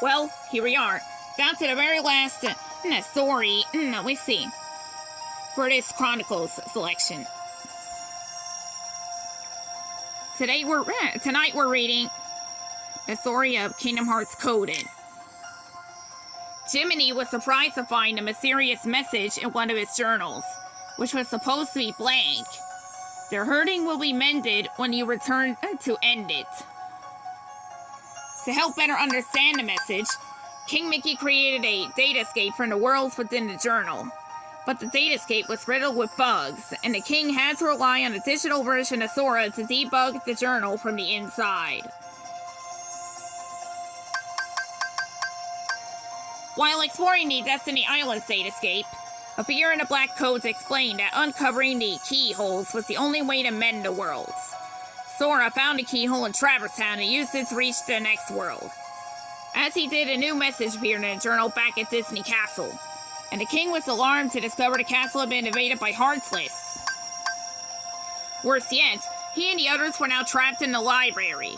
Well, here we are. Down to the very last story we see for this Chronicles selection. Tonight we're reading the story of Kingdom Hearts Coded. Jiminy was surprised to find a mysterious message in one of his journals, which was supposed to be blank. Their hurting will be mended when you return to end it. To help better understand the message, King Mickey created a datascape from the worlds within the journal. But the datascape was riddled with bugs, and the king had to rely on a digital version of Sora to debug the journal from the inside. While exploring the Destiny Islands datascape, a figure in the black codes explained that uncovering the keyholes was the only way to mend the worlds. Sora found a keyhole in Traverse Town and used it to reach the next world. As he did, a new message appeared in a journal back at Disney Castle, and the king was alarmed to discover the castle had been invaded by Heartless. Worse yet, he and the others were now trapped in the library.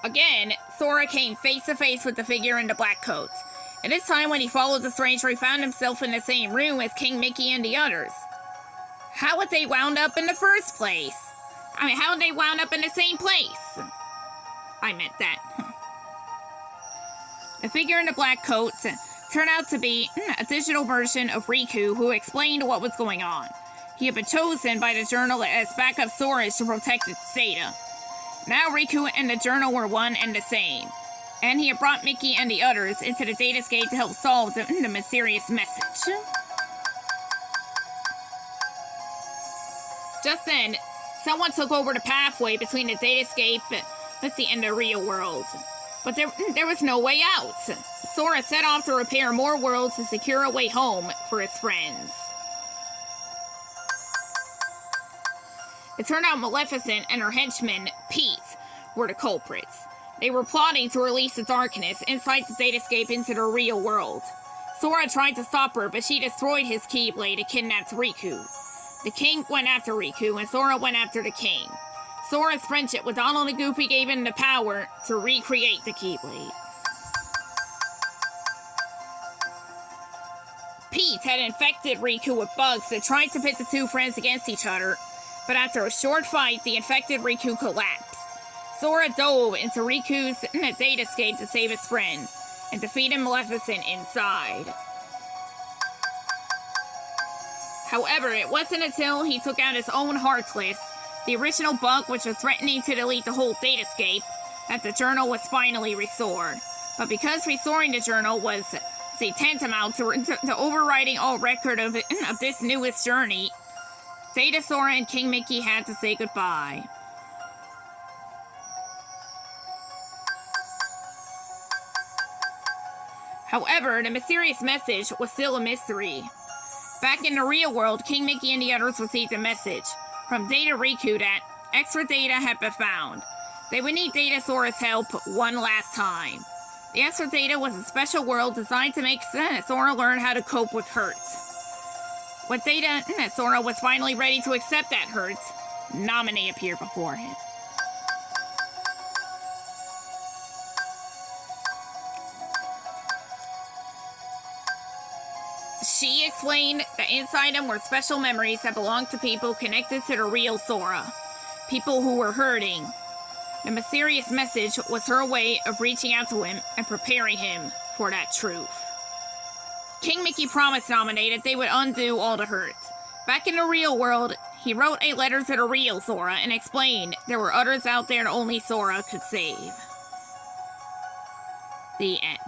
Again, Sora came face to face with the figure in the black coat, and this time when he followed the stranger, he found himself in the same room as King Mickey and the others. How had they wound up in the first place? How had they wound up in the same place? I meant that. The figure in the black coat turned out to be a digital version of Riku who explained what was going on. He had been chosen by the journal as backup storage to protect its data. Now Riku and the journal were one and the same, and he had brought Mickey and the others into the datascape to help solve the mysterious message. Just then, someone took over the pathway between the datascape and the real world. But there was no way out. Sora set off to repair more worlds to secure a way home for his friends. It turned out Maleficent and her henchman, Pete, were the culprits. They were plotting to release the darkness inside the datascape into the real world. Sora tried to stop her, but she destroyed his Keyblade and kidnapped Riku. The king went after Riku, and Sora went after the king. Sora's friendship with Donald and Goofy gave him the power to recreate the Keyblade. Pete had infected Riku with bugs that tried to pit the two friends against each other, but after a short fight, the infected Riku collapsed. Sora dove into Riku's datascape to save his friend, and defeated Maleficent inside. However, it wasn't until he took out his own Heartless, the original bug which was threatening to delete the whole datascape, that the journal was finally restored. But because restoring the journal was tantamount to overriding all record of this newest journey, Data Sora and King Mickey had to say goodbye. However, the mysterious message was still a mystery. Back in the real world, King Mickey and the others received a message from Data Riku that extra data had been found. They would need Data Sora's help one last time. The extra data was a special world designed to make Sora learn how to cope with hurt. When Data Sora was finally ready to accept that hurt, Naminé appeared before him. She explained that inside him were special memories that belonged to people connected to the real Sora. People who were hurting. The mysterious message was her way of reaching out to him and preparing him for that truth. King Mickey promised Naminé that they would undo all the hurt. Back in the real world, he wrote a letter to the real Sora and explained there were others out there that only Sora could save. The end.